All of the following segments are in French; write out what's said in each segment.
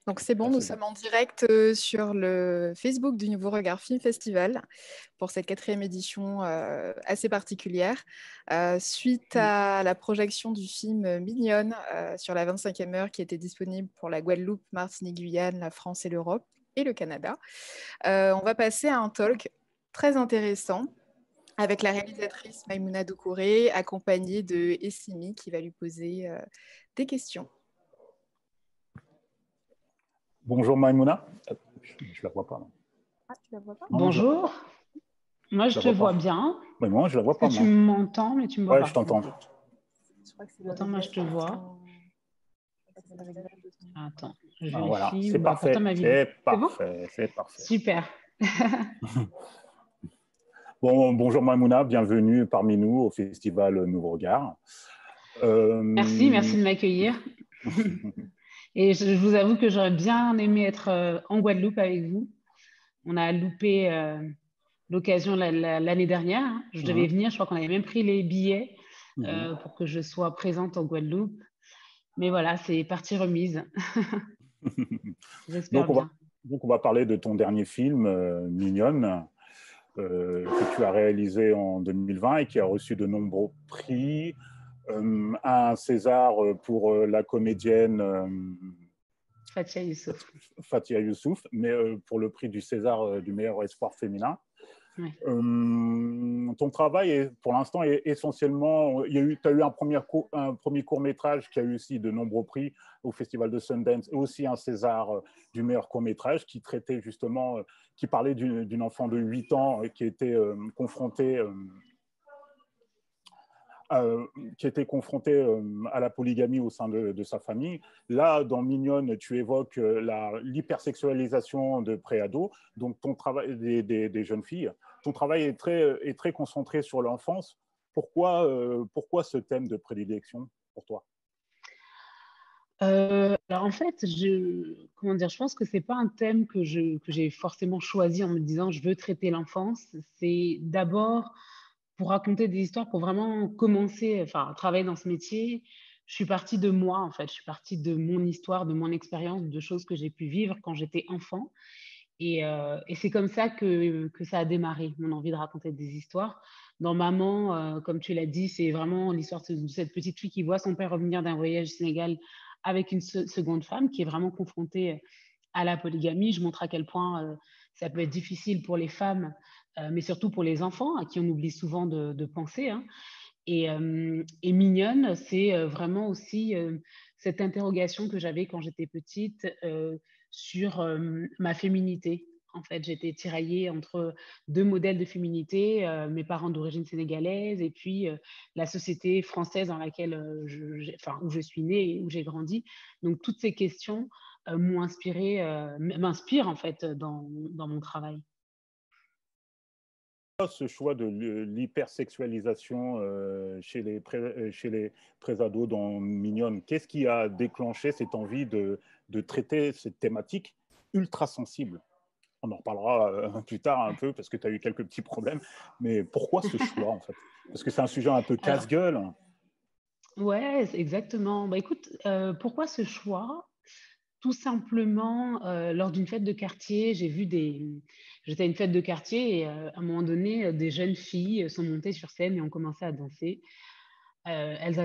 Donc c'est bon, Ah, nous c'est bon. sommes en direct sur le Facebook du Nouveau Regard Film Festival pour cette quatrième édition assez particulière. Suite Mm. à la projection du film Mignonne sur la 25e heure qui était disponible pour la Guadeloupe, Martinique, Guyane, la France et l'Europe et le Canada, on va passer à un talk très intéressant avec la réalisatrice Maïmouna Doucouré, accompagnée de Essimi qui va lui poser des questions. Bonjour Maïmouna. Je la vois pas. Non. Ah, tu la vois pas? Non, je la vois Bonjour, pas. moi Je je la te vois vois pas. bien. Mais moi, je la vois Est-ce que pas, tu moi. m'entends, mais tu ne me vois Ouais, je pas? t'entends. Ok. Je crois que c'est le Attends, moi je réglage te vois. c'est le réglage de ton- Attends, je Ah, voilà, vérifie. c'est Bah, pourtant parfait. ma vidéo. C'est C'est bon? parfait. C'est parfait. Super. Bon, bonjour Maïmouna, bienvenue parmi nous au Festival Nouveau Regard. Merci de m'accueillir. Et je vous avoue que j'aurais bien aimé être en Guadeloupe avec vous. On a loupé l'occasion l'année dernière, hein. Je devais venir, je crois qu'on avait même pris les billets pour que je sois présente en Guadeloupe. Mais voilà, c'est partie remise. J'espère Donc, bien. on va parler de ton dernier film, Mignonne, que tu as réalisé en 2020 et qui a reçu de nombreux prix. Un César pour la comédienne Fatia Youssouf. Fatia Youssouf, mais pour le prix du César du meilleur espoir féminin. Ouais. Ton travail, pour l'instant, est essentiellement... Tu as eu un premier court-métrage qui a eu aussi de nombreux prix au Festival de Sundance, et aussi un César du meilleur court-métrage qui traitait justement, qui parlait d'une enfant de 8 ans qui était confrontée... qui était confronté à la polygamie au sein de sa famille. Là, dans Mignonne, tu évoques l'hypersexualisation de préados, donc ton travail des jeunes filles. Ton travail est très concentré sur l'enfance. Pourquoi ce thème de prédilection pour toi? Alors en fait, comment dire, je pense que c'est pas un thème que j'ai forcément choisi en me disant je veux traiter l'enfance. C'est d'abord pour raconter des histoires, pour vraiment commencer, enfin, à travailler dans ce métier. Je suis partie de moi, en fait. Je suis partie de mon histoire, de mon expérience, de choses que j'ai pu vivre quand j'étais enfant. Et c'est comme ça que ça a démarré, mon envie de raconter des histoires. Dans Maman, comme tu l'as dit, c'est vraiment l'histoire de cette petite fille qui voit son père revenir d'un voyage au Sénégal avec une seconde femme qui est vraiment confrontée à la polygamie. Je montre à quel point ça peut être difficile pour les femmes, mais surtout pour les enfants, à qui on oublie souvent de penser, hein. Et Mignonne, c'est vraiment aussi cette interrogation que j'avais quand j'étais petite sur ma féminité. En fait, j'étais tiraillée entre deux modèles de féminité, mes parents d'origine sénégalaise et puis la société française dans laquelle enfin, où je suis née et où j'ai grandi. Donc, toutes ces questions m'ont inspirée, m'inspirent en fait dans mon travail. Ce choix de l'hypersexualisation chez les préados dans Mignonne, qu'est-ce qui a déclenché cette envie de traiter cette thématique ultra sensible? On en reparlera plus tard un peu parce que tu as eu quelques petits problèmes, mais pourquoi ce choix en fait? Parce que c'est un sujet un peu Alors, casse-gueule. ouais, exactement. Bah, écoute, pourquoi ce choix? Tout simplement, lors d'une fête de quartier, j'étais à une fête de quartier et à un moment donné, des jeunes filles sont montées sur scène et ont commencé à danser. Elles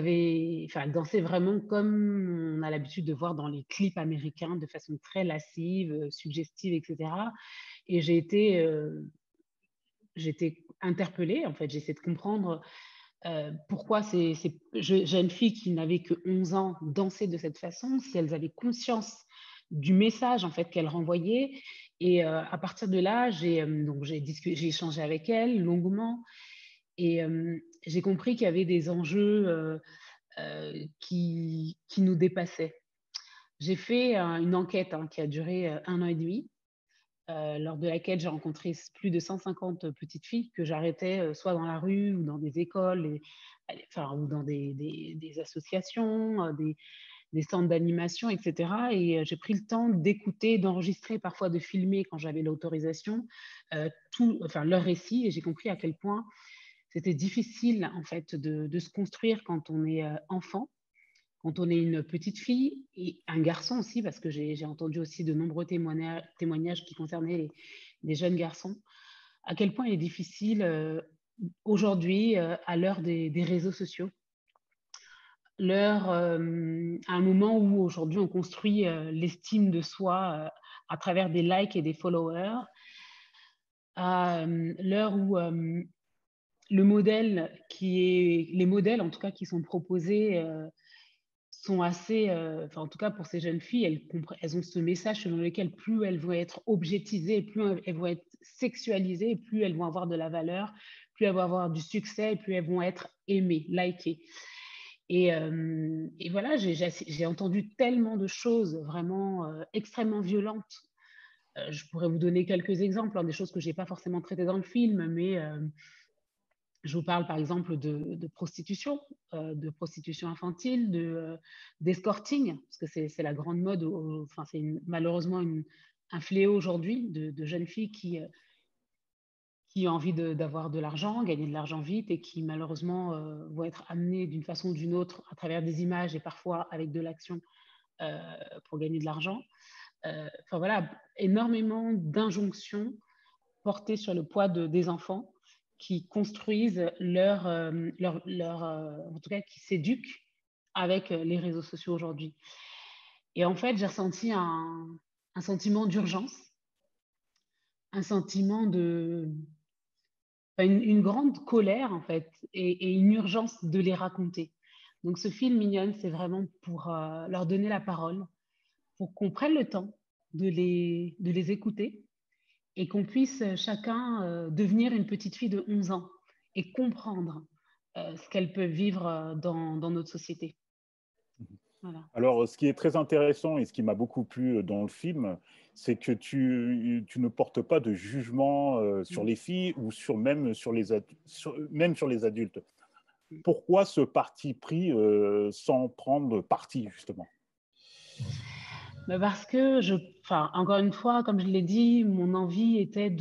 dansaient vraiment comme on a l'habitude de voir dans les clips américains, de façon très lascive, suggestive, et cetera. Et j'étais interpellée, en fait. J'ai essayé de comprendre pourquoi ces jeunes filles qui n'avaient que 11 ans dansaient de cette façon, si elles avaient conscience du message en fait qu'elles renvoyaient. Et à partir de là, j'ai échangé avec elles longuement et j'ai compris qu'il y avait des enjeux qui nous dépassaient. J'ai fait une enquête qui a duré 1 an et demi, lors de laquelle j'ai rencontré plus de 150 petites filles que j'arrêtais soit dans la rue ou dans des écoles, enfin, ou dans des associations, des centres d'animation, etc. Et j'ai pris le temps d'écouter, d'enregistrer, parfois de filmer quand j'avais l'autorisation, enfin, leur récit. Et j'ai compris à quel point c'était difficile en fait de se construire quand on est enfant, quand on est une petite fille et un garçon aussi, parce que j'ai entendu aussi de nombreux témoignages qui concernaient les jeunes garçons, à quel point il est difficile aujourd'hui, à l'heure des réseaux sociaux, à un moment où aujourd'hui on construit l'estime de soi à travers des likes et des followers, à l'heure où les modèles en tout cas qui sont proposés sont assez, enfin en tout cas pour ces jeunes filles, elles ont ce message selon lequel plus elles vont être objectisées, plus elles vont être sexualisées, plus elles vont avoir de la valeur, plus elles vont avoir du succès, plus elles vont être aimées, likées. Et voilà, j'ai entendu tellement de choses vraiment extrêmement violentes. Je pourrais vous donner quelques exemples, hein, des choses que je n'ai pas forcément traitées dans le film, mais je vous parle par exemple de prostitution infantile, d'escorting, parce que c'est la grande mode, enfin, c'est malheureusement un fléau aujourd'hui de jeunes filles qui ont envie d'avoir de l'argent, gagner de l'argent vite et qui malheureusement vont être amenées d'une façon ou d'une autre à travers des images et parfois avec de l'action pour gagner de l'argent. Enfin voilà, énormément d'injonctions portées sur le poids des enfants qui construisent en tout cas qui s'éduquent avec les réseaux sociaux aujourd'hui. Et en fait, j'ai ressenti un sentiment d'urgence, un sentiment une grande colère en fait et une urgence de les raconter. Donc ce film Mignonne, c'est vraiment pour leur donner la parole, pour qu'on prenne le temps de les écouter et qu'on puisse chacun devenir une petite fille de 11 ans et comprendre ce qu'elles peuvent vivre dans notre société. Voilà. Alors, ce qui est très intéressant et ce qui m'a beaucoup plu dans le film, c'est que tu ne portes pas de jugement sur les filles ou même sur les adultes. Pourquoi ce parti pris sans prendre parti, justement? Parce que, encore une fois, comme je l'ai dit, mon envie était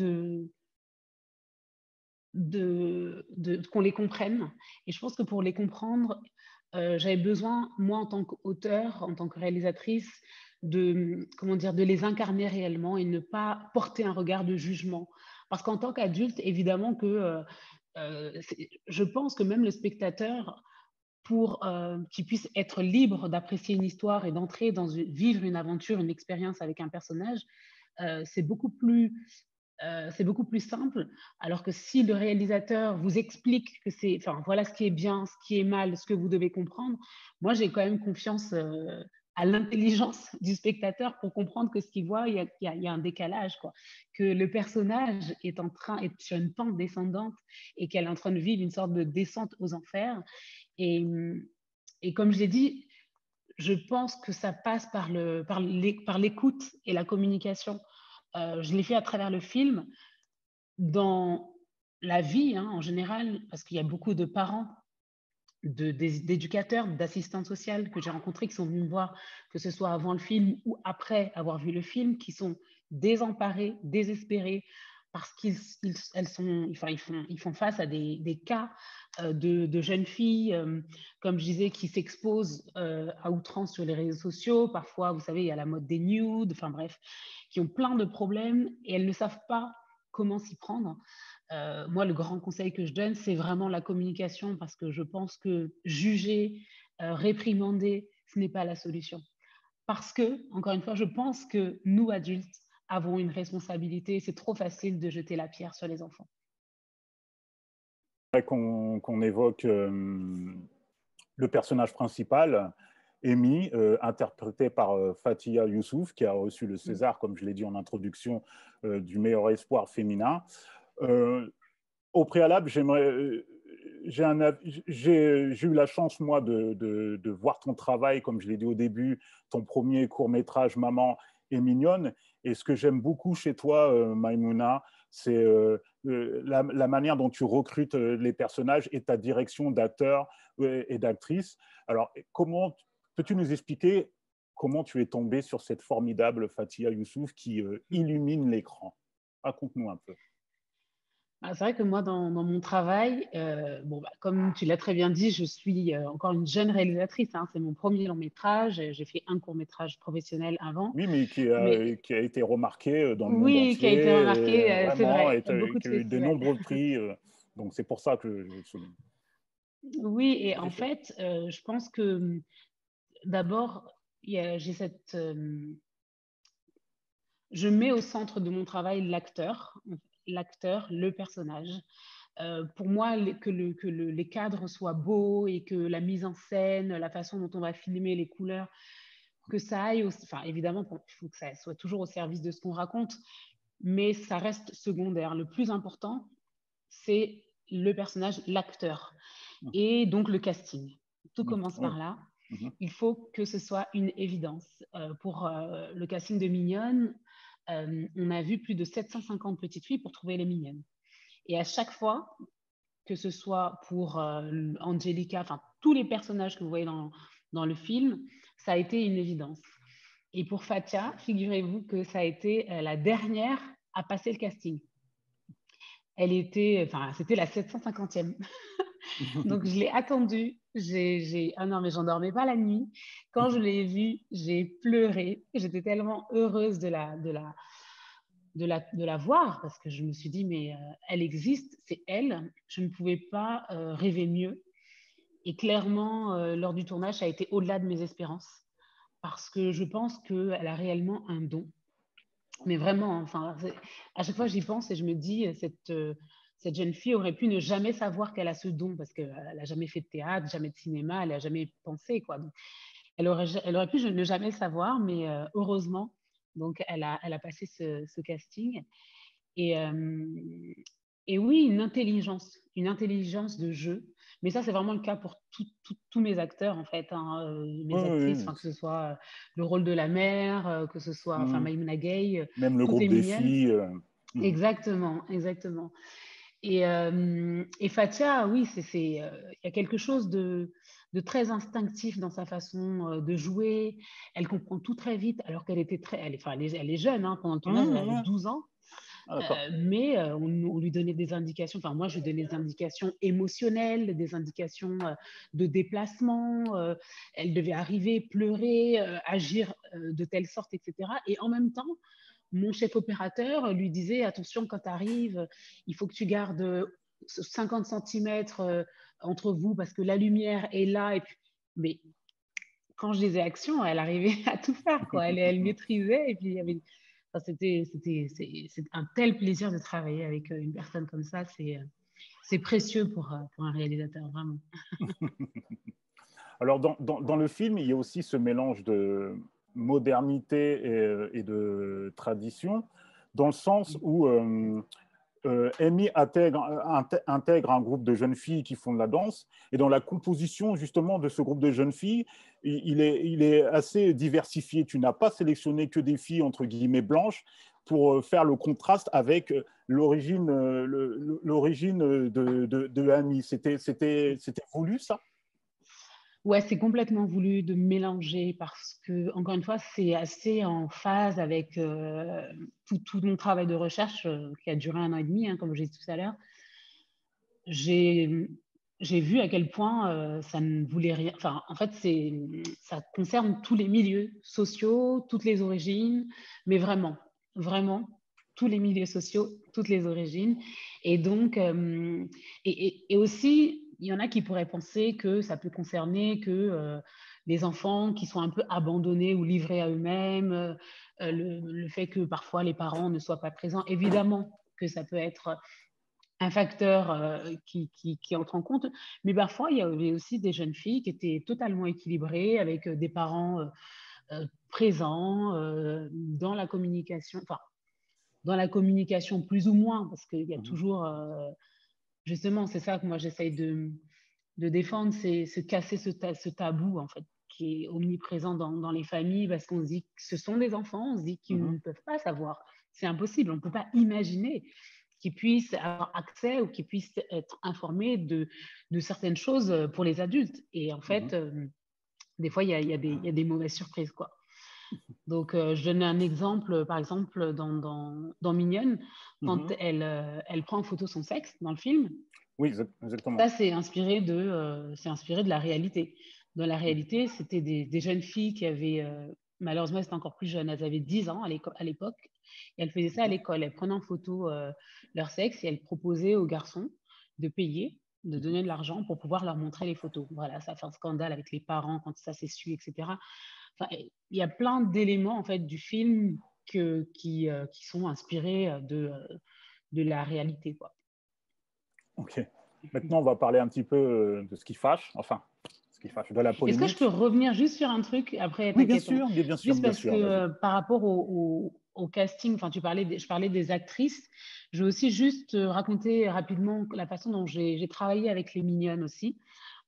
qu'on les comprenne. Et je pense que pour les comprendre, j'avais besoin, moi, en tant qu'auteur, en tant que réalisatrice, de les incarner réellement et ne pas porter un regard de jugement. Parce qu'en tant qu'adulte, évidemment que je pense que même le spectateur, pour qu'il puisse être libre d'apprécier une histoire et d'entrer vivre une aventure, une expérience avec un personnage, c'est beaucoup plus simple, alors que si le réalisateur vous explique voilà ce qui est bien, ce qui est mal, ce que vous devez comprendre, moi j'ai quand même confiance à l'intelligence du spectateur pour comprendre que ce qu'il voit, il y a un décalage, quoi. Que le personnage est sur une pente descendante et qu'elle est en train de vivre une sorte de descente aux enfers. Et comme je l'ai dit, je pense que ça passe par l'écoute et la communication. Je l'ai fait à travers le film. Dans la vie, hein, en général, parce qu'il y a beaucoup de parents, d'éducateurs, d'assistantes sociales que j'ai rencontrés qui sont venus me voir, que ce soit avant le film ou après avoir vu le film, qui sont désemparés, désespérés, parce ils font face à des cas de jeunes filles, comme je disais, qui s'exposent à outrance sur les réseaux sociaux. Parfois, vous savez, il y a la mode des nudes, enfin bref, qui ont plein de problèmes et elles ne savent pas comment s'y prendre. Moi, le grand conseil que je donne, c'est vraiment la communication parce que je pense que juger, réprimander, ce n'est pas la solution. Parce que, encore une fois, je pense que nous, adultes, avons une responsabilité. C'est trop facile de jeter la pierre sur les enfants. Qu'on évoque le personnage principal, Amy, interprété par Fatia Youssouf, qui a reçu le César, comme je l'ai dit en introduction, du meilleur espoir féminin. Au préalable, j'ai eu la chance, moi, de voir ton travail, comme je l'ai dit au début, ton premier court-métrage Maman est mignonne. Et ce que j'aime beaucoup chez toi, Maïmouna, c'est la manière dont tu recrutes les personnages et ta direction d'acteur et d'actrice. Alors, peux-tu nous expliquer comment tu es tombée sur cette formidable Fatia Youssouf qui illumine l'écran? Raconte-nous un peu. C'est vrai que moi, dans mon travail, comme tu l'as très bien dit, je suis encore une jeune réalisatrice, hein. C'est mon premier long métrage. J'ai fait un court métrage professionnel avant. Oui, mais Mais qui a été remarqué dans le monde oui, qui a entier, été remarqué, c'est vraiment, vrai, et beaucoup de qui a eu de festivals. nombreux prix. Donc, c'est pour ça que je souligne. Oui, et Bien en sûr. fait, je pense que d'abord, j'ai je mets au centre de mon travail l'acteur, le personnage. Pour moi, les cadres soient beaux et que la mise en scène, la façon dont on va filmer, les couleurs, que ça aille, enfin évidemment, il faut que ça soit toujours au service de ce qu'on raconte, mais ça reste secondaire. Le plus important, c'est le personnage, l'acteur, et donc le casting. Tout commence Oui. par là. Mhm. Il faut que ce soit une évidence. Pour le casting de Mignonne, on a vu plus de 750 petites filles pour trouver les mignonnes. Et à chaque fois, que ce soit pour Angelica, enfin tous les personnages que vous voyez dans le film, ça a été une évidence. Et pour Fatia, figurez-vous que ça a été la dernière à passer le casting. C'était la 750e. Donc, je l'ai attendue. Ah non, mais j'en dormais pas la nuit. Quand je l'ai vue, j'ai pleuré. J'étais tellement heureuse de la voir parce que je me suis dit, mais elle existe, c'est elle. Je ne pouvais pas rêver mieux. Et clairement, lors du tournage, ça a été au-delà de mes espérances parce que je pense qu'elle a réellement un don. Mais vraiment, enfin, à chaque fois, j'y pense et je me dis, cette jeune fille aurait pu ne jamais savoir qu'elle a ce don parce qu'elle n'a jamais fait de théâtre, jamais de cinéma, elle n'a jamais pensé, quoi. Donc, elle aurait pu ne jamais savoir, mais heureusement, donc elle a passé ce casting. Et, et oui, une intelligence de jeu. Mais ça, c'est vraiment le cas pour tous mes acteurs, en fait, hein, Oui, mes oui, actrices, oui. que ce soit le rôle de la mère, que ce soit Mhm. Maïmouna Gay, Même le toutes groupe les des mignonnes. filles. Mhm. Exactement, exactement. Et Fatia, oui, il y a quelque chose de très instinctif dans sa façon de jouer. Elle comprend tout très vite, alors qu'elle était elle est jeune, hein, pendant le tournage, elle Mhm, avait ouais. 12 ans. Ah, d'accord. Mais on lui donnait des indications, enfin moi je lui donnais des indications émotionnelles, des indications de déplacement, elle devait arriver, pleurer, agir de telle sorte, etc. Et en même temps, mon chef opérateur lui disait, attention quand tu arrives, il faut que tu gardes 50 cm entre vous parce que la lumière est là. Mais quand je disais action, elle arrivait à tout faire, quoi. Elle maîtrisait et puis il y avait enfin, c'est un tel plaisir de travailler avec une personne comme ça. C'est précieux pour un réalisateur, vraiment. Alors, dans le film, il y a aussi ce mélange de modernité et de tradition, dans le sens où Amy intègre un groupe de jeunes filles qui font de la danse, et dans la composition justement de ce groupe de jeunes filles, il est assez diversifié. Tu n'as pas sélectionné que des filles entre guillemets blanches pour faire le contraste avec l'origine de Amy. C'était voulu, ça? Ouais, c'est complètement voulu de mélanger parce que, encore une fois, c'est assez en phase avec tout mon travail de recherche qui a duré 1 an et demi, hein, comme j'ai dit tout à l'heure. J'ai j'ai vu à quel point ça ne voulait rien. Enfin, en fait, ça concerne tous les milieux sociaux, toutes les origines, mais vraiment, vraiment, tous les milieux sociaux, toutes les origines. Et donc, et aussi, il y en a qui pourraient penser que ça peut concerner que les enfants qui sont un peu abandonnés ou livrés à eux-mêmes, le fait que parfois les parents ne soient pas présents. Évidemment que ça peut être un facteur qui entre en compte. Mais parfois, il y avait aussi des jeunes filles qui étaient totalement équilibrées, avec des parents présents dans la communication, enfin, dans la communication plus ou moins, parce qu'il y a toujours, justement, c'est ça que moi j'essaye de défendre, c'est se casser ce tabou, en fait, qui est omniprésent dans les familles, parce qu'on se dit que ce sont des enfants, on se dit qu'ils ne peuvent pas savoir. C'est impossible, on ne peut pas imaginer qu'ils puissent avoir accès ou qu'ils puissent être informés de certaines choses pour les adultes. Et en fait, des fois, il y a des mauvaises surprises, quoi. Donc, je donne un exemple, par exemple, dans Mignonne, quand elle prend en photo son sexe dans le film, Oui, exactement. ça, c'est inspiré de la réalité. Dans la réalité, c'était des jeunes filles qui avaient, malheureusement, elles étaient encore plus jeunes, elles avaient 10 ans à l'époque, et elles faisaient ça à l'école. Elles prenaient en photo leur sexe et elles proposaient aux garçons de payer, de donner de l'argent pour pouvoir leur montrer les photos. Voilà, ça fait un scandale avec les parents quand ça s'est su, etc. Enfin, il y a plein d'éléments en fait du film qui sont inspirés de la réalité, quoi. Ok. Maintenant, on va parler un petit peu de ce qui fâche, enfin, ce qui fâche, de la Est-ce que je peux polémique. revenir juste sur un truc après, Oui, bien t'inquiète, sûr, bien sûr, juste bien parce que sûr, vas-y. par rapport au casting, enfin je parlais des actrices, je veux aussi juste raconter rapidement la façon dont j'ai travaillé avec les mignonnes aussi,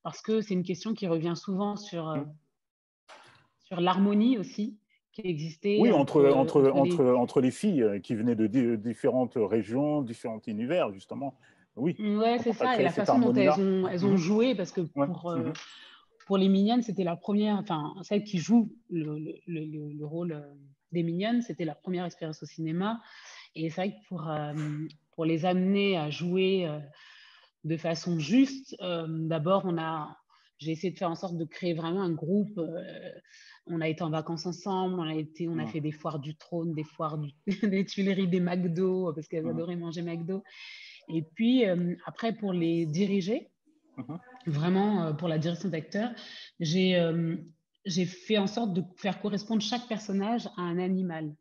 parce que c'est une question qui revient souvent sur l'harmonie aussi qui existait Oui, entre les. entre les filles qui venaient de différentes régions, différents univers, justement. Oui. Ouais, c'est Comment tu as ça, et créé la cette façon dont harmonie-là? elles ont joué, parce que Ouais. pour les mignonnes, c'était la première, enfin, celle qui joue le rôle des mignonnes, c'était la première expérience au cinéma. Et c'est vrai que pour les amener à jouer de façon juste, d'abord, j'ai essayé de faire en sorte de créer vraiment un groupe. On a été en vacances ensemble, on a fait des foires du trône, des foires des Tuileries, des McDo, parce qu'elles adoraient manger McDo. Et puis, après, pour les diriger, vraiment pour la direction d'acteur, j'ai fait en sorte de faire correspondre chaque personnage à un animal.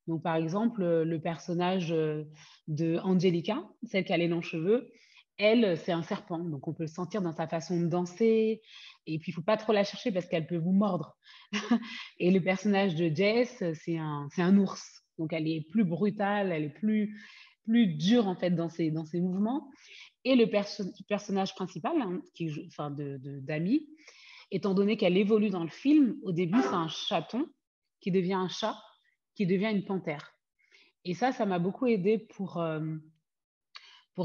Donc, par exemple, le personnage de Angelica, celle qui a les longs cheveux, elle, c'est un serpent. Donc, on peut le sentir dans sa façon de danser. Et puis, il ne faut pas trop la chercher parce qu'elle peut vous mordre. Et le personnage de Jess, c'est un ours. Donc, elle est plus brutale, elle est plus dure, en fait, dans ses mouvements. Et le personnage principal, hein, enfin, d'Amy, étant donné qu'elle évolue dans le film, au début, c'est un chaton qui devient un chat, qui devient une panthère. Et ça m'a beaucoup aidé pour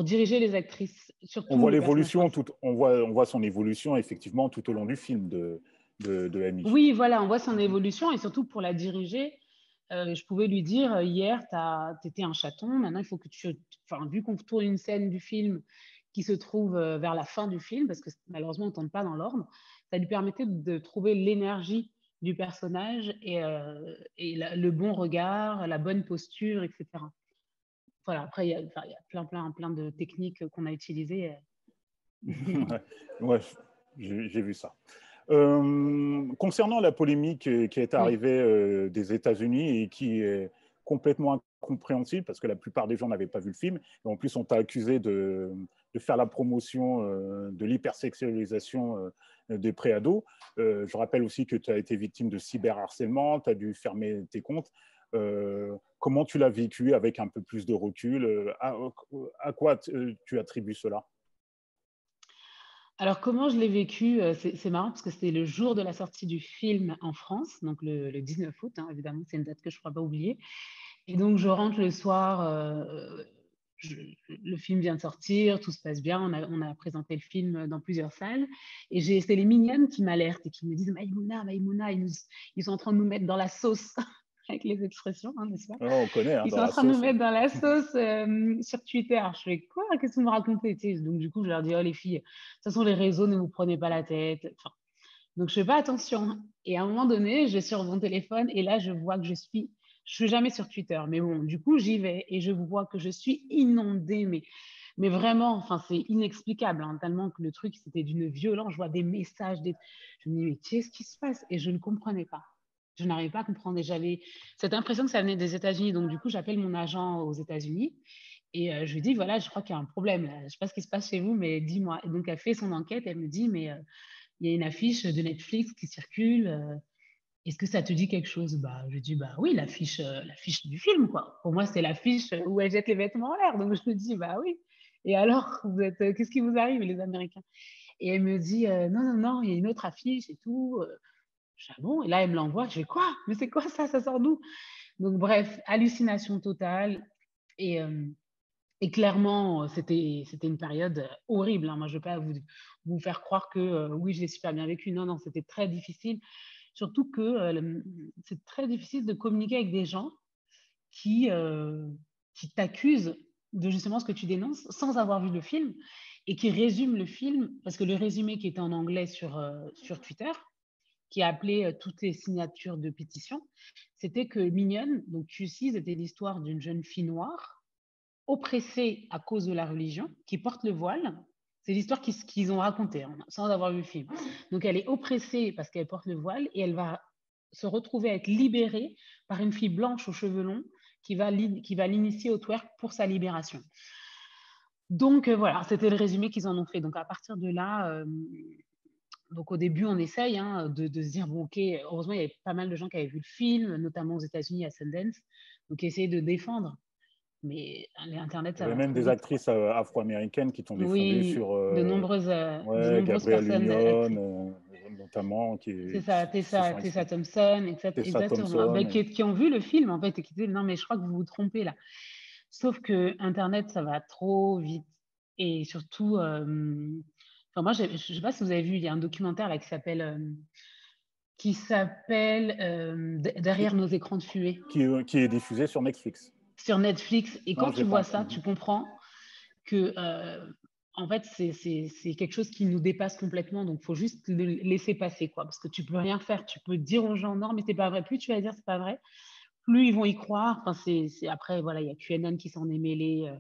diriger les actrices, On surtout voit le personnage l'évolution, principal. on voit son évolution effectivement tout au long du film de Amy. Oui, voilà, on voit son évolution et surtout pour la diriger, je pouvais lui dire hier, tu étais un chaton, maintenant il faut que enfin, vu qu'on tourne une scène du film qui se trouve vers la fin du film, parce que malheureusement on ne tourne pas dans l'ordre, ça lui permettait de trouver l'énergie du personnage et le bon regard, la bonne posture, etc. Voilà, après, il y a plein de techniques qu'on a utilisées. Ouais, ouais, j'ai vu ça. Concernant la polémique qui est Oui. arrivée des États-Unis et qui est complètement incompréhensible parce que la plupart des gens n'avaient pas vu le film, et en plus on t'a accusé de faire la promotion de l'hypersexualisation des préados. Je rappelle aussi que tu as été victime de cyberharcèlement, tu as dû fermer tes comptes. Comment tu l'as vécu avec un peu plus de recul? À quoi tu attribues cela? Alors, comment je l'ai vécu? C'est marrant parce que c'était le jour de la sortie du film en France, donc le 19 août, hein, évidemment, c'est une date que je ne pourrais pas oublier. Et donc, je rentre le soir, le film vient de sortir, tout se passe bien, on a présenté le film dans plusieurs salles. Et c'est les mignonnes qui m'alertent et qui me disent Maïmouna, Maïmouna, ils sont en train de nous mettre dans la sauce, avec les expressions, hein, n'est-ce pas? Oh, on connaît hein, Ils dans sont en la train de nous sauce. mettre dans la sauce sur Twitter. Je fais quoi? Qu'est-ce que vous me racontez? Tu sais, donc, du coup, je leur dis, oh les filles, de toute façon, les réseaux, ne vous prenez pas la tête. Enfin, donc, je fais pas attention. Et à un moment donné, je vais sur mon téléphone et là, je vois que je suis jamais sur Twitter. Mais bon, du coup, j'y vais et je vois que je suis inondée. Mais vraiment, enfin, c'est inexplicable, hein, tellement que le truc, c'était d'une violence. Je vois des messages. Je me dis, mais qu'est-ce qui se passe? Et je ne comprenais pas. Je n'arrivais pas à comprendre. Et j'avais cette impression que ça venait des États-Unis. Donc, du coup, j'appelle mon agent aux États-Unis et je lui dis, voilà, je crois qu'il y a un problème. Là. Je ne sais pas ce qui se passe chez vous, mais dis-moi. Et donc, elle fait son enquête. Elle me dit, mais il y a une affiche de Netflix qui circule. Est-ce que ça te dit quelque chose? Bah, je dis, bah oui, l'affiche du film, quoi. Pour moi, c'est l'affiche où elle jette les vêtements en l'air. Donc, je me dis, bah oui. Et alors, qu'est-ce qui vous arrive, les Américains? Et elle me dit, non, non, non, il y a une autre affiche et tout. Je dis, ah bon? Et là, elle me l'envoie. Je fais quoi? Mais c'est quoi ça? Ça sort d'où? Donc, bref, hallucination totale. Et, euh, et clairement, c'était une période horrible. Hein. Moi, je ne veux pas vous faire croire que oui, je l'ai super bien vécu. Non, non, c'était très difficile. Surtout que c'est très difficile de communiquer avec des gens qui, qui t'accusent de justement ce que tu dénonces sans avoir vu le film et qui résument le film, parce que le résumé qui était en anglais sur Twitter, qui a appelé toutes les signatures de pétition, c'était que Mignonne, donc QC, c'était l'histoire d'une jeune fille noire oppressée à cause de la religion, qui porte le voile. C'est l'histoire qu'ils ont racontée, hein, sans avoir vu le film. Donc elle est oppressée parce qu'elle porte le voile et elle va se retrouver à être libérée par une fille blanche aux cheveux longs qui va l'initier au twerk pour sa libération. Donc voilà, c'était le résumé qu'ils en ont fait. Donc à partir de là, donc au début, on essaye de se dire, bon, ok, heureusement, il y avait pas mal de gens qui avaient vu le film, notamment aux États-Unis à Sundance, donc essayer de défendre. Mais Internet, Il y ça avait va même trop des vite, quoi. actrices afro-américaines qui t'ont défendu Oui, sur de ouais, nombreuses Gabrielle personnes, Union, notamment, c'est ça, qui se sont Tessa exprimées. Thompson, Tessa exactement, ben, Thompson. qui ont vu le film, en fait, et qui disaient, non, mais je crois que vous vous trompez là. Sauf que Internet, ça va trop vite. Et surtout, enfin, moi, je ne sais pas si vous avez vu, il y a un documentaire là, qui s'appelle qui, Derrière nos écrans de fumée qui est diffusée sur Netflix. sur Netflix. Et Non, quand je l'ai tu pas vois encore. ça, tu comprends que en fait, c'est quelque chose qui nous dépasse complètement. Donc, il faut juste le laisser passer, quoi. Parce que tu peux rien faire. Tu peux dire aux gens, non, mais c'est pas vrai. Plus tu vas dire, c'est pas vrai, plus ils vont y croire. Enfin, après, voilà, il y a QAnon qui s'en est mêlé,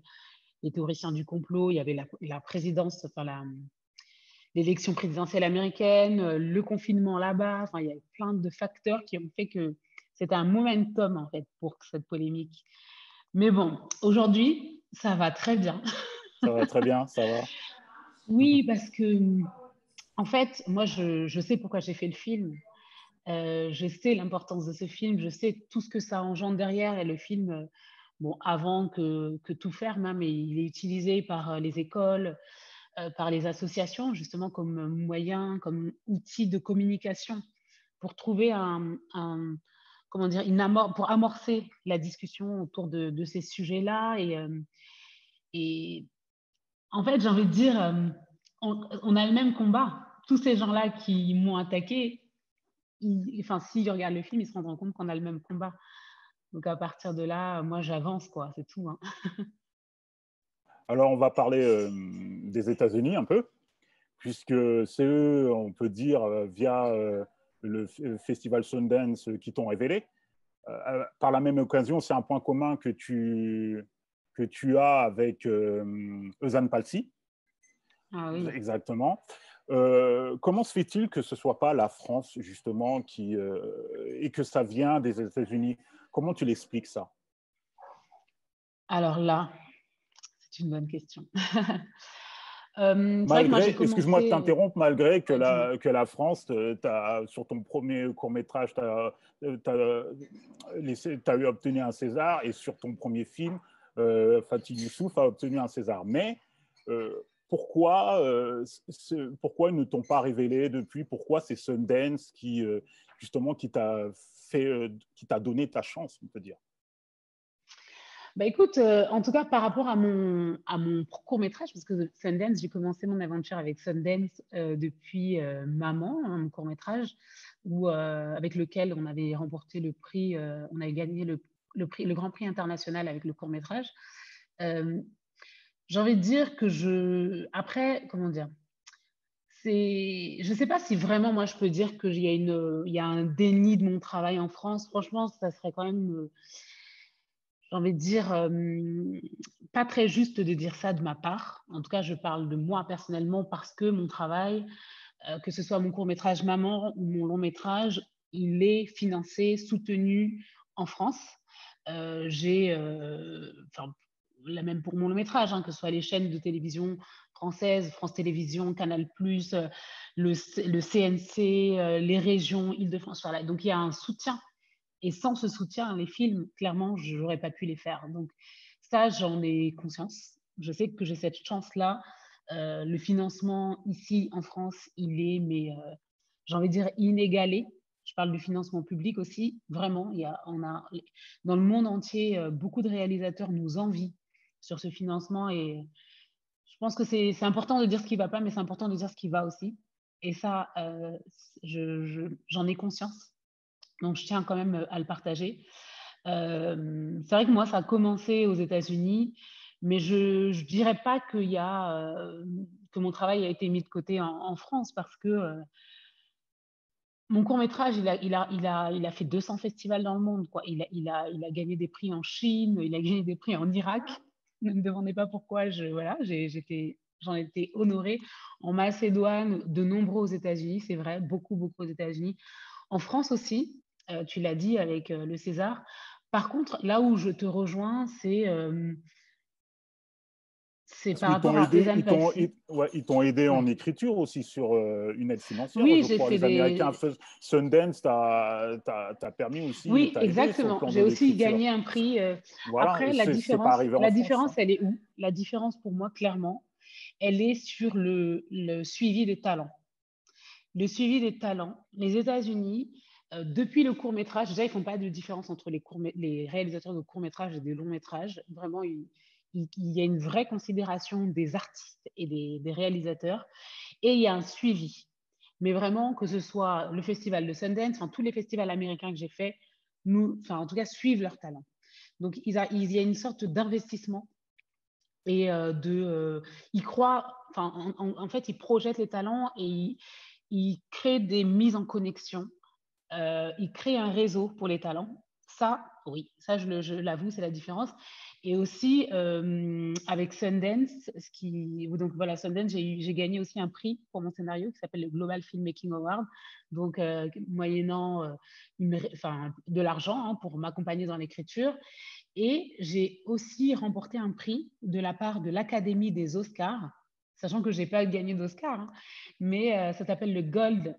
les théoriciens du complot. Il y avait la présidence, enfin, l'élection présidentielle américaine, le confinement là-bas. Enfin, il y a plein de facteurs qui ont fait que c'était un momentum, en fait, pour cette polémique. Mais bon, aujourd'hui, ça va très bien. Ça va très bien, ça va. Oui, parce que, en fait, moi, je sais pourquoi j'ai fait le film. Je sais l'importance de ce film. Je sais tout ce que ça engendre derrière. Et le film, bon, avant que tout ferme, mais il est utilisé par les écoles, par les associations, justement, comme moyen, comme outil de communication pour trouver comment dire, pour amorcer la discussion autour de ces sujets-là. Et en fait, j'ai envie de dire, on a le même combat. Tous ces gens-là qui m'ont attaqué, enfin, s'ils regardent le film, ils se rendront compte qu'on a le même combat. Donc, à partir de là, moi, j'avance, quoi, c'est tout. Hein. Alors, on va parler des États-Unis un peu, puisque c'est eux, on peut dire, via le festival Sundance qui t'ont révélé. Par la même occasion, c'est un point commun que tu as avec Eusanne Palsy. Ah oui. Exactement. Comment se fait-il que ce ne soit pas la France, justement, et que ça vient des États-Unis? Comment tu l'expliques ça? Alors là, c'est une bonne question. C'est vrai que moi, j'ai Malgré, excuse-moi de commencé... t'interrompre, malgré que dis-moi. la France, sur ton premier court-métrage, tu as eu obtenu un César, et sur ton premier film, Fatih Youssouf a obtenu un César. Mais pourquoi ils ne t'ont pas révélé depuis? Pourquoi c'est Sundance justement, qui t'a donné ta chance, on peut dire? Bah écoute, en tout cas par rapport à mon court-métrage, parce que Sundance, j'ai commencé mon aventure avec Sundance depuis Maman, mon court-métrage, avec lequel on avait remporté le prix, on avait gagné le Grand Prix international avec le court-métrage. J'ai envie de dire que après, comment dire, je ne sais pas si vraiment moi je peux dire il y a un déni de mon travail en France. Franchement, ça serait quand même j'ai envie de dire, pas très juste de dire ça de ma part. En tout cas, je parle de moi personnellement parce que mon travail, que ce soit mon court-métrage Maman ou mon long-métrage, il est financé, soutenu en France. Enfin, même pour mon long-métrage, que ce soit les chaînes de télévision françaises, France Télévisions, Canal+, le CNC, les régions, Île-de-France. Voilà. Donc, il y a un soutien et sans ce soutien, les films, clairement, je n'aurais pas pu les faire. Donc ça, j'en ai conscience. Je sais que j'ai cette chance-là. Le financement ici en France, il est, mais j'ai envie de dire, inégalé. Je parle du financement public aussi. Vraiment, on a dans le monde entier, beaucoup de réalisateurs nous envient sur ce financement. Et je pense que c'est important de dire ce qui ne va pas, mais c'est important de dire ce qui va aussi. Et ça, j'en ai conscience. Donc, je tiens quand même à le partager. C'est vrai que moi, ça a commencé aux États-Unis, mais je ne dirais pas que mon travail a été mis de côté en France parce que mon court-métrage, il a fait 200 festivals dans le monde, quoi. Il a gagné des prix en Chine, il a gagné des prix en Irak. Ne me demandez pas pourquoi, voilà, j'en étais honorée. En Macédoine, de nombreux aux États-Unis, c'est vrai, beaucoup, beaucoup aux États-Unis. En France aussi, tu l'as dit avec le César. Par contre, là où je te rejoins, c'est Parce par qu'ils t'ont rapport à aidé, Event Taxi. ouais, ils t'ont aidé en Ouais. écriture aussi sur une aide financière, Oui, je j'ai crois. fait Les Américains, des. Sundance t'a permis aussi, Oui, t'a aidé sur le exactement. plan J'ai de aussi l'écriture. gagné un prix. Voilà, Après, c'est pas arrivé en la France, différence, hein. elle est où? La différence pour moi, clairement, elle est sur le suivi des talents. Le suivi des talents. Les États-Unis, depuis le court-métrage, déjà, ils font pas de différence entre les réalisateurs de court-métrage et des longs-métrages. Vraiment, il y a une vraie considération des artistes et des réalisateurs et il y a un suivi. Mais vraiment, que ce soit le festival de Sundance, enfin, tous les festivals américains que j'ai faits, en tout cas, suivent leurs talents. Donc, il y a une sorte d'investissement et ils croient, enfin, en fait, ils projettent les talents et ils créent des mises en connexion. Ils créent un réseau pour les talents. Ça, oui, ça, je l'avoue, c'est la différence. Et aussi, avec Sundance, donc voilà, Sundance, j'ai gagné aussi un prix pour mon scénario qui s'appelle le Global Filmmaking Award, donc moyennant de l'argent hein, pour m'accompagner dans l'écriture. Et j'ai aussi remporté un prix de la part de l'Académie des Oscars, sachant que je n'ai pas gagné d'Oscar, hein, mais ça s'appelle le Gold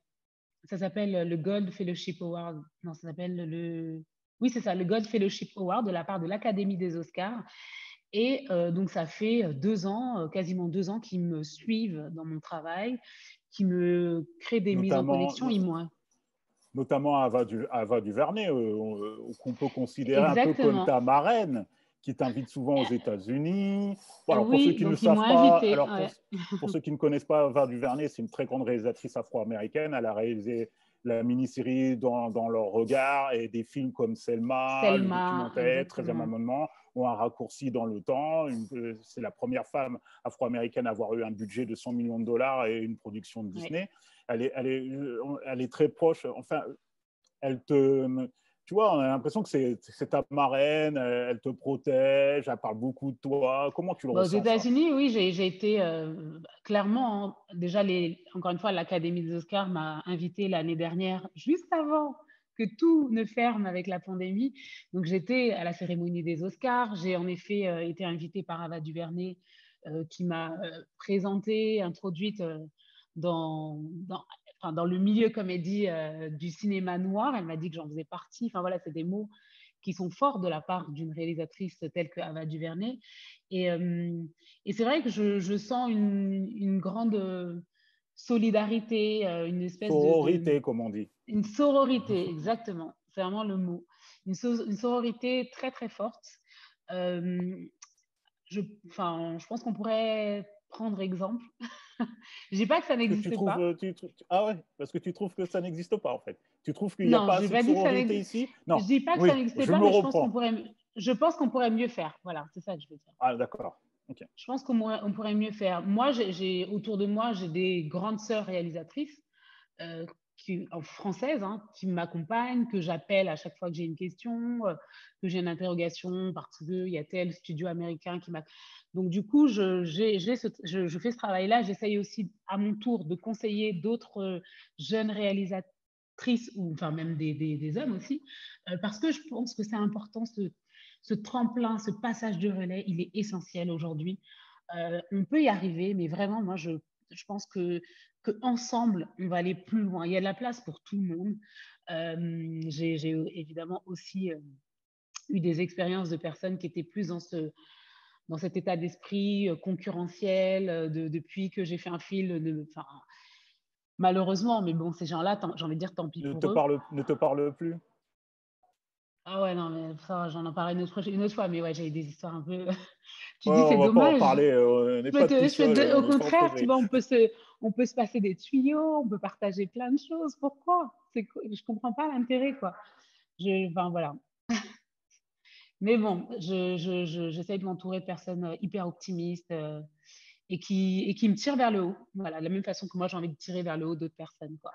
Fellowship Award. Non, ça s'appelle Oui, c'est ça, le Gold Fellowship Award de la part de l'Académie des Oscars. Et donc, ça fait 2 ans, quasiment 2 ans, qu'ils me suivent dans mon travail, qui me créent des mises en Notamment, connexion. Ils m'ont. notamment Ava DuVernay, qu'on peut considérer un peu comme Exactement. ta marraine, qui t'invite souvent aux États-Unis. Bon, alors, pour ceux Oui, qui ne donc ils m'ont savent pas, invité. alors Ouais. pour ceux qui ne connaissent pas Ava DuVernay, c'est une très grande réalisatrice afro-américaine. Elle a réalisé la mini-série dans leur regard et des films comme Selma, le Selma, documentaire 13e exactement. amendement ont un raccourci dans le temps. C'est la première femme afro-américaine à avoir eu un budget de 100 millions de dollars et une production de Ouais. Disney. Elle est très proche. Enfin, elle te, tu vois, on a l'impression que c'est ta marraine. Elle te protège. Elle parle beaucoup de toi. Comment tu le Bon, aux ressens, ça? États-Unis, oui, j'ai été clairement, hein, déjà, encore une fois, l'Académie des Oscars m'a invitée l'année dernière, juste avant que tout ne ferme avec la pandémie. Donc, j'étais à la cérémonie des Oscars. J'ai en effet été invitée par Ava DuVernay, qui m'a présentée, introduite dans le milieu comédie du cinéma noir. Elle m'a dit que j'en faisais partie. Enfin, voilà, c'est des mots qui sont forts de la part d'une réalisatrice telle que Ava DuVernay. Et, et c'est vrai que je sens une grande solidarité, une espèce Sororité, comme on dit. une sororité, exactement, c'est vraiment le mot. Une sororité très, très forte. Euh, je pense qu'on pourrait prendre exemple. Je dis pas que ça Parce que tu n'existe trouves, pas. ah ouais, parce que tu trouves que ça n'existe pas, en fait. Tu trouves qu'il n'y a Non, pas je n'ai assez de pas dit que ça sororité n'existe. ici? Je Non. dis pas que ça Oui, n'existait je pas, me mais reprends. je pense qu'on pourrait mieux faire. Voilà, c'est ça que je veux dire. Ah, d'accord. Ok. Je pense qu'on pourrait mieux faire. Moi, autour de moi, j'ai des grandes sœurs réalisatrices françaises hein, qui m'accompagnent, que j'appelle à chaque fois que j'ai une question, que j'ai une interrogation parce qu'il y a tel studio américain qui m'a. Donc, du coup, je fais ce travail-là. J'essaye aussi à mon tour de conseiller d'autres jeunes réalisatrices ou enfin même des hommes aussi, parce que je pense que c'est important ce tremplin, ce passage de relais, il est essentiel aujourd'hui. On peut y arriver, mais vraiment, moi, je pense qu'ensemble, on va aller plus loin. Il y a de la place pour tout le monde. J'ai évidemment aussi eu des expériences de personnes qui étaient plus dans cet état d'esprit concurrentiel depuis que j'ai fait un film. Malheureusement, mais bon, ces gens-là, j'ai envie de dire tant pis pour eux. Ne te parle plus? Ah ouais, non, mais ça, j'en en parlerai une autre fois, mais ouais, j'ai eu des histoires un peu Tu Ouais, dis, c'est on va pas en dommage. parler, on n'est pas tout seul, Au on est pas contraire, tu privé. vois, on peut se passer des tuyaux, on peut partager plein de choses. Pourquoi? Je comprends pas l'intérêt, quoi. Enfin, voilà. Mais bon, j'essaie de m'entourer de personnes hyper optimistes et qui me tirent vers le haut. Voilà, de la même façon que moi, j'ai envie de tirer vers le haut d'autres personnes, quoi.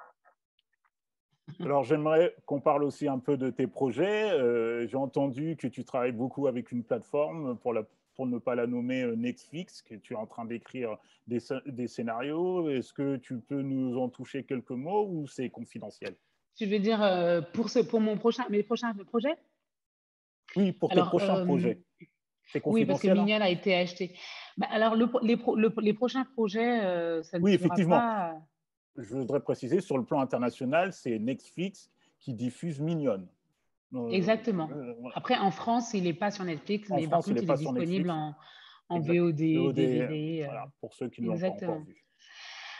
Alors, j'aimerais qu'on parle aussi un peu de tes projets. J'ai entendu que tu travailles beaucoup avec une plateforme, pour ne pas la nommer Netflix, que tu es en train d'écrire des scénarios. Est-ce que tu peux nous en toucher quelques mots ou c'est confidentiel? Tu veux dire pour mes prochains projets? Oui, pour tes Alors, prochains projets. C'est oui, parce que confidentiel, hein? Mignonne a été acheté. Bah, alors, les prochains projets, ça ne Oui, sera effectivement. pas. Je voudrais préciser, sur le plan international, c'est Netflix qui diffuse Mignonne. Exactement. Voilà. Après, en France, il n'est pas sur Netflix, En mais par France, il contre, n'est il est pas sur disponible Netflix. en Exact. VOD, VOD, DVD. voilà, pour ceux qui ne l'ont pas encore Exactement. vu.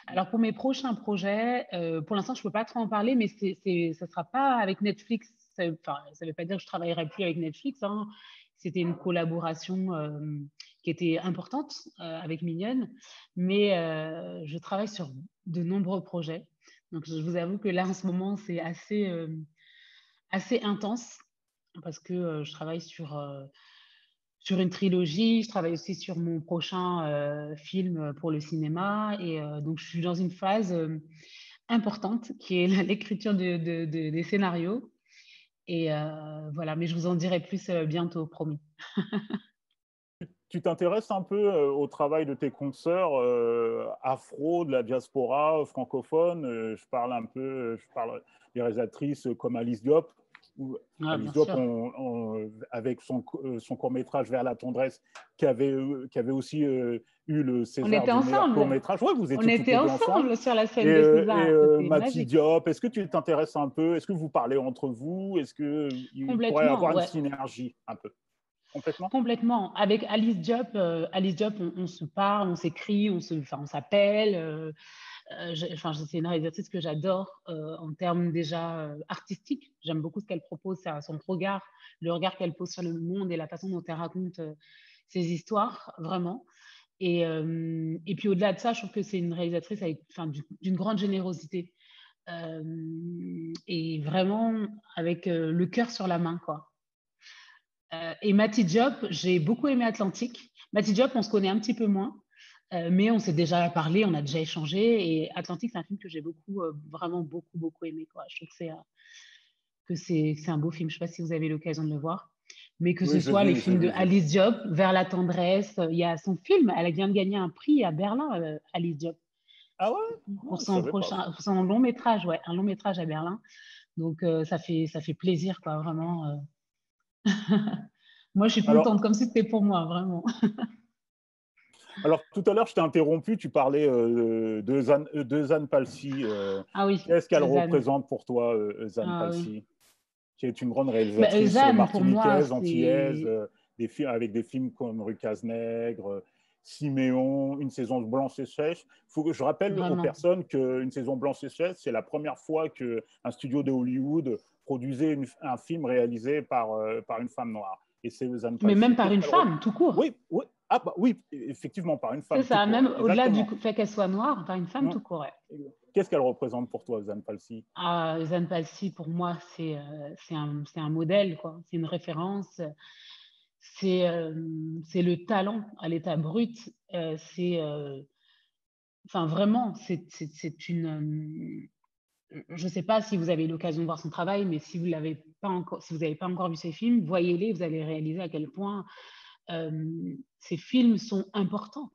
Alors, pour mes prochains projets, pour l'instant, je ne peux pas trop en parler, mais ça ne sera pas avec Netflix. Enfin, ça ne veut pas dire que je ne travaillerai plus avec Netflix, hein. C'était une collaboration qui était importante avec Mignonne, mais je travaille sur de nombreux projets. Donc, je vous avoue que là, en ce moment, c'est assez intense parce que je travaille sur une trilogie, je travaille aussi sur mon prochain film pour le cinéma et donc je suis dans une phase importante qui est l'écriture des scénarios et voilà, mais je vous en dirai plus bientôt, promis. Tu t'intéresses un peu au travail de tes consoeurs afro, de la diaspora francophone. Je parle des réalisatrices comme Alice Diop. Ah, Alice bien Diop, sûr. avec son court-métrage Vers la tendresse, qui avait aussi eu le On César était du meilleur ensemble. court-métrage. Ouais, vous On étiez toutes était les deux ensemble. ensemble sur la Et, scène des Césars. C'était Mati magique. Diop, est-ce que tu t'intéresses un peu? Est-ce que vous parlez entre vous? Est-ce qu'il pourrait y Complètement, avoir une ouais. synergie un peu? Complètement? Complètement. Avec Alice Diop, on se parle, on s'écrit, enfin, on s'appelle. Enfin, c'est une réalisatrice que j'adore en termes déjà artistiques. J'aime beaucoup ce qu'elle propose, son regard, le regard qu'elle pose sur le monde et la façon dont elle raconte ses histoires, vraiment. Et puis au-delà de ça, je trouve que c'est une réalisatrice enfin, d'une grande générosité et vraiment avec le cœur sur la main, quoi. Et Mati Diop, j'ai beaucoup aimé Atlantique. Mati Diop, on se connaît un petit peu moins, mais on s'est déjà parlé, on a déjà échangé. Et Atlantique, c'est un film que j'ai vraiment beaucoup aimé, quoi. Je trouve que c'est un beau film. Je ne sais pas si vous avez l'occasion de le voir. Mais que ce Oui, je soit les l'ai vu, j'ai films de vu, j'ai vu. Alice Diop, Vers la tendresse, il y a son film, elle vient de gagner un prix à Berlin, Alice Diop, Ah ouais? Non, je savais pas ça. pour son long métrage, ouais, un long métrage à Berlin. Donc ça fait plaisir, quoi, vraiment. Moi, je suis Alors, contente, comme si c'était pour moi, vraiment. alors tout à l'heure, je t'ai interrompu, tu parlais de Zan Palsy. Ah oui, Qu'est-ce qu'elle Zan. représente pour toi, Zan Ah oui. Palsy, qui est une grande Bah, réalisatrice Zan, pour moi, martiniquaise, antillaise, c'est avec des films comme Rue Casse-Nègre, Siméon, Une saison blanche et sèche. Faut que je rappelle aux vraiment, personnes qu'Une saison blanche et sèche, c'est la première fois qu'un studio de Hollywood produisait un film réalisé par une femme noire. Et c'est Zan mais Palsy. même par une femme, tout court. Oui, oui. Ah bah oui, effectivement, par une C'est femme tout ça, court. même au-delà du Exactement. fait qu'elle soit noire, par une femme, Non. tout court, ouais. Qu'est-ce qu'elle représente pour toi, Zan Palsy? Ah, Zan Palsy, pour moi, c'est un modèle, quoi. C'est une référence. C'est le talent à l'état brut. Enfin, vraiment, c'est une. Je ne sais pas si vous avez l'occasion de voir son travail, mais si vous l'avez pas encore, si vous n'avez pas encore vu ses films, voyez-les, vous allez réaliser à quel point ces films sont importants.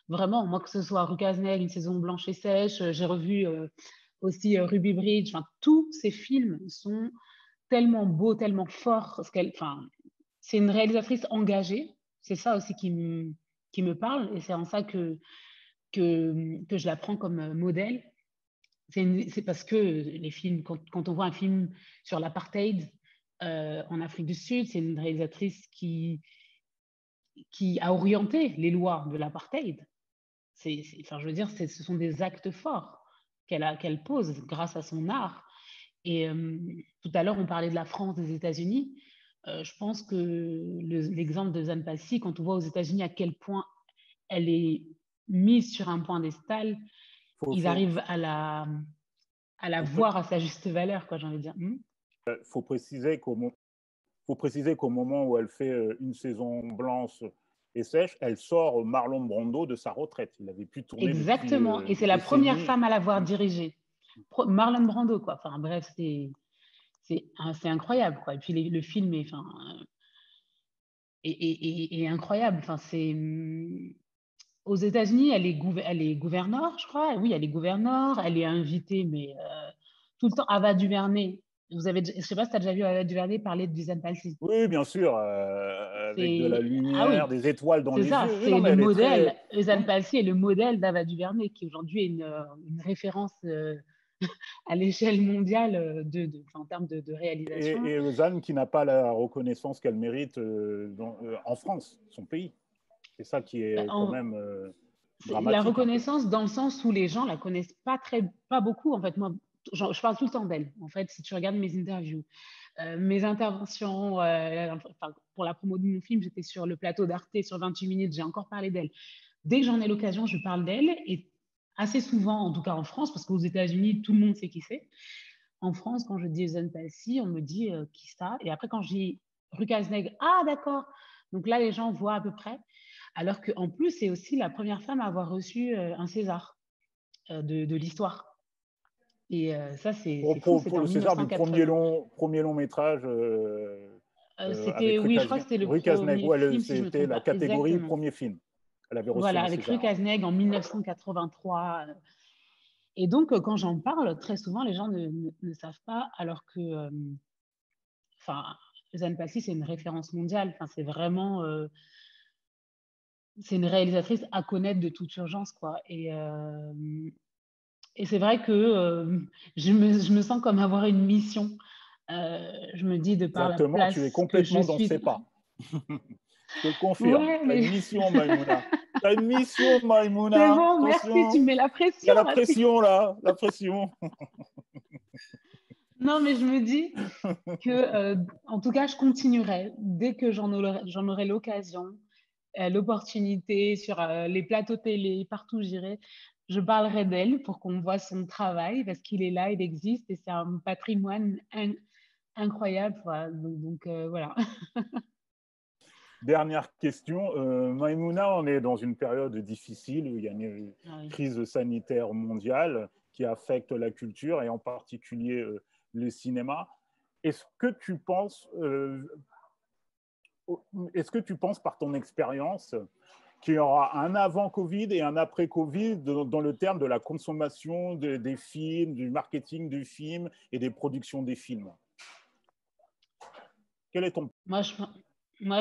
Vraiment, moi, que ce soit Rue Casse-Nègre, Une saison blanche et sèche, j'ai revu aussi Ruby Bridge, enfin, tous ces films sont tellement beaux, tellement forts. Enfin, c'est une réalisatrice engagée, c'est ça aussi qui me parle, et c'est en ça que je la prends comme modèle. C'est parce que les films, quand on voit un film sur l'apartheid en Afrique du Sud, c'est une réalisatrice qui a orienté les lois de l'apartheid. Enfin, je veux dire, ce sont des actes forts qu'elle pose grâce à son art. Et tout à l'heure, on parlait de la France, des États-Unis. Je pense que l'exemple de Zane Passy, quand on voit aux États-Unis à quel point elle est mise sur un point d'estal, Faut, ils faut, arrivent à la faut, pré- voir à sa juste valeur, quoi, j'ai envie de dire. faut préciser faut préciser qu'au moment où elle fait une saison blanche et sèche, elle sort Marlon Brando de sa retraite. Il avait pu tourner depuis Exactement. Et des c'est la première décennies. femme à l'avoir dirigé. Marlon Brando, quoi. Enfin, bref, c'est incroyable, quoi. Et puis le film est, enfin, est incroyable. Enfin, aux États-Unis, elle est gouverneure, je crois. Oui, elle est gouverneure. Elle est invitée, mais tout le temps. Ava DuVernay. Je ne sais pas si tu as déjà vu Ava DuVernay parler de Suzanne Palsy. Oui, bien sûr, avec de la Ah oui, lumière, des étoiles dans c'est les ça. yeux. Oui, C'est non, mais le elle est modèle. très. Suzanne Oui. Palsy est le modèle d'Ava DuVernay, qui aujourd'hui est une référence à l'échelle mondiale en termes de réalisation. Et Lausanne qui n'a pas la reconnaissance qu'elle mérite en France, son pays. C'est ça qui est quand En, même la dramatique un peu. reconnaissance dans le sens où les gens la connaissent pas beaucoup. En fait, moi, je parle tout le temps d'elle. En fait, si tu regardes mes interviews, mes interventions, pour la promo de mon film, j'étais sur le plateau d'Arte sur 28 minutes, j'ai encore parlé d'elle. Dès que j'en ai l'occasion, je parle d'elle et assez souvent, en tout cas en France, parce qu'aux États-Unis, tout le monde sait qui c'est. En France, quand je dis Suzanne Palsy, on me dit qui ça. Et après, quand je dis Rucasneg, ah d'accord. Donc là, les gens voient à peu près. Alors qu'en plus, c'est aussi la première femme à avoir reçu un César de l'histoire. Et ça, c'est fou, c'est Pour en le César du 1980. premier long métrage avec Oui, je crois que c'était le Rue Casneg. premier Ouais, film, si je ne me c'était trompe la pas. catégorie Exactement. premier film. Elle avait reçu Voilà, un avec César. Rucasneg en 1983. Et donc, quand j'en parle, très souvent, les gens ne savent pas, alors que, enfin, Suzanne Palsy, c'est une référence mondiale. Enfin, c'est vraiment, c'est une réalisatrice à connaître de toute urgence, quoi. Et c'est vrai que je me sens comme avoir une mission. Je me dis, de par la Exactement, tu es place que je complètement dans ses suis. pas. Je te le confirme. Ouais, Tu as une mais mission, Maïmouna. Tu as une mission, c'est Maïmouna. bon, merci, tu Attention. me mets la Il y a pression la là. pression, là. La pression. Non, mais je me dis que, en tout cas, je continuerai dès que j'en aurai l'occasion, l'opportunité sur les plateaux télé, partout où j'irai. Je parlerai d'elle pour qu'on voit son travail parce qu'il est là, il existe et c'est un patrimoine incroyable. Voilà. Donc voilà. Dernière question. Maïmouna, on est dans une période difficile où il y a une Ah oui. crise sanitaire mondiale qui affecte la culture et en particulier le cinéma. Est-ce que tu penses, par ton expérience qu'il y aura un avant Covid et un après Covid dans le terme de la consommation des films, du marketing du film et des productions des films? Quel est ton... Moi,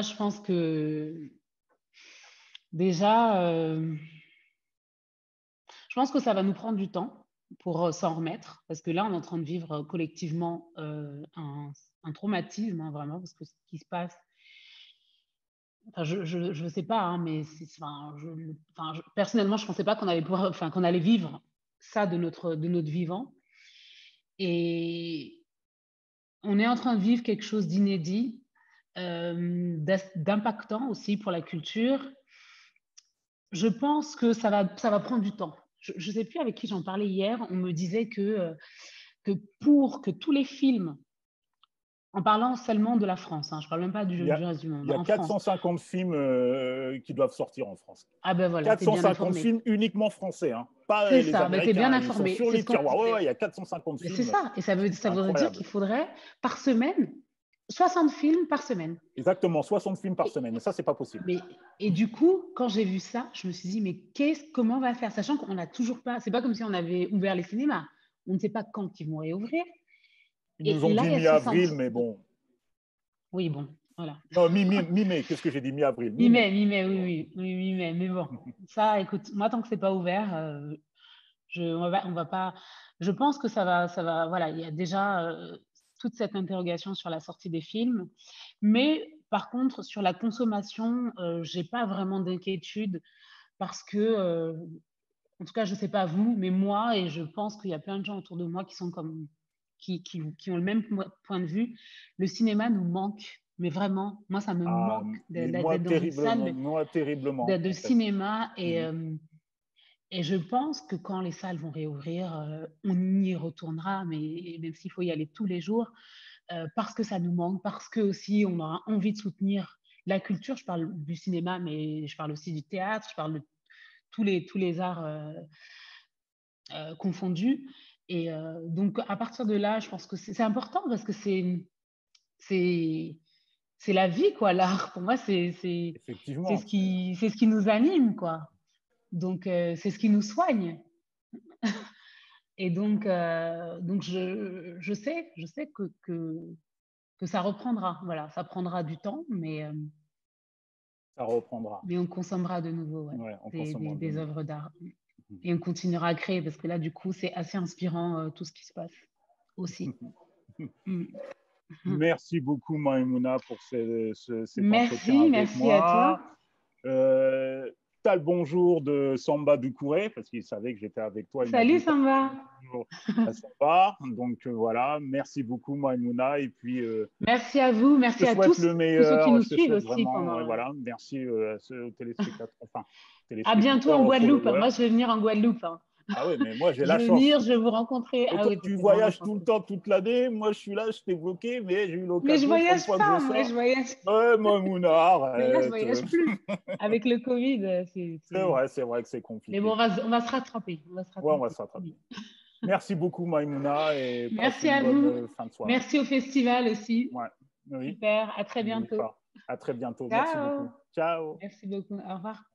je pense que déjà, je pense que ça va nous prendre du temps pour s'en remettre, parce que là, on est en train de vivre collectivement un traumatisme, hein, vraiment, parce que ce qui se passe, enfin, je sais pas, hein, mais personnellement, je pensais pas qu'on allait pouvoir, enfin, qu'on allait vivre ça de notre vivant. Et on est en train de vivre quelque chose d'inédit, d'impactant aussi pour la culture. Je pense que ça va prendre du temps. Je ne sais plus avec qui j'en parlais hier. On me disait que pour que tous les films, en parlant seulement de la France, hein, je ne parle même pas Il y a, du reste du monde, il y a en France. 450 films qui doivent sortir en France. Ah ben voilà, tu es bien 450 informé. films uniquement français, hein. Pas C'est les ça, ben, tu es bien Américains. Ils sont informé. sur C'est les ce qu'on tiroirs. Ouais, disait. ouais, il y a 450 Mais c'est films. ça. Et ça voudrait dire Incroyable. qu'il faudrait, par semaine, 60 films par semaine. Exactement, 60 films par Et, semaine. Et ça, c'est pas possible. et du coup, quand j'ai vu ça, je me suis dit, mais comment on va faire? Sachant qu'on n'a toujours pas, c'est pas comme si on avait ouvert les cinémas. On ne sait pas quand ils vont réouvrir. Ils nous Et ont là, dit il y a 60. mi-avril, mais bon. Oui, bon, voilà. Non, mi-mai. Qu'est-ce que j'ai dit? Mi-avril. Mi-mai. Mi-mai, oui, mi-mai. Mais bon, ça, écoute, moi, tant que c'est pas ouvert, on va pas. Je pense que voilà, il y a déjà toute cette interrogation sur la sortie des films. Mais par contre, sur la consommation, j'ai pas vraiment d'inquiétude parce que, en tout cas, je sais pas vous, mais moi, et je pense qu'il y a plein de gens autour de moi qui sont qui ont le même point de vue, le cinéma nous manque Mais vraiment, moi, ça me Ah, manque mais d'être dans une salle moi, terriblement, de en fait. cinéma. Mhm. Et je pense que quand les salles vont réouvrir, on y retournera, mais même s'il faut y aller tous les jours, parce que ça nous manque, parce que aussi on aura envie de soutenir la culture. Je parle du cinéma, mais je parle aussi du théâtre, je parle de tous les arts confondus. Et donc, à partir de là, je pense que c'est important parce que c'est c'est la vie, quoi, l'art. Pour moi, Effectivement. c'est ce qui nous anime, quoi. Donc, c'est ce qui nous soigne. Et donc je sais que ça reprendra. Voilà, ça prendra du temps, Ça reprendra. mais on consommera de nouveau, ouais, Ouais, on consommera de des nouveau. œuvres d'art. Mhm. Et on continuera à créer parce que là, du coup, c'est assez inspirant tout ce qui se passe aussi. Mm. Merci beaucoup, Maïmouna, pour cet entretien Merci, avec merci à toi. moi. T'as le bonjour de Samba Doucouré, parce qu'il savait que j'étais avec toi. Il m'a Salut dit Samba. bonjour à Samba. Donc voilà, merci beaucoup, Maïmouna. Et puis, Merci à vous, je merci te à souhaite le tous ceux qui meilleur. nous Je te suivent souhaite aussi vraiment, ouais, pendant. voilà, merci aux téléspectateurs, enfin, À bientôt téléspectateurs, en aux Guadeloupe. followers. Moi, je vais venir en Guadeloupe, hein. Ah oui, mais moi, j'ai Je la vais chance. venir, je vais vous rencontrer. Et Ah toi, oui, tu c'est vraiment voyages tout le chanceux. temps, toute l'année. Moi, je suis là, je t'ai bloqué, mais j'ai eu Mais je l'occasion, chaque voyage fois que je pas, moi, sors. je voyage. Ouais, Maïmouna, Mais là, je arrête. voyage plus. Avec le Covid, C'est vrai que c'est Mais bon, compliqué. on va se rattraper. On va se Ouais, on va rattraper. se rattraper. Merci beaucoup, Maïmouna, et passe Merci une à bonne vous. fin de soirée. Merci au festival aussi. Ouais, oui, Super. À très n'oublie bientôt. pas. À très bientôt. Merci Ciao. beaucoup. Ciao. Merci beaucoup. Au revoir.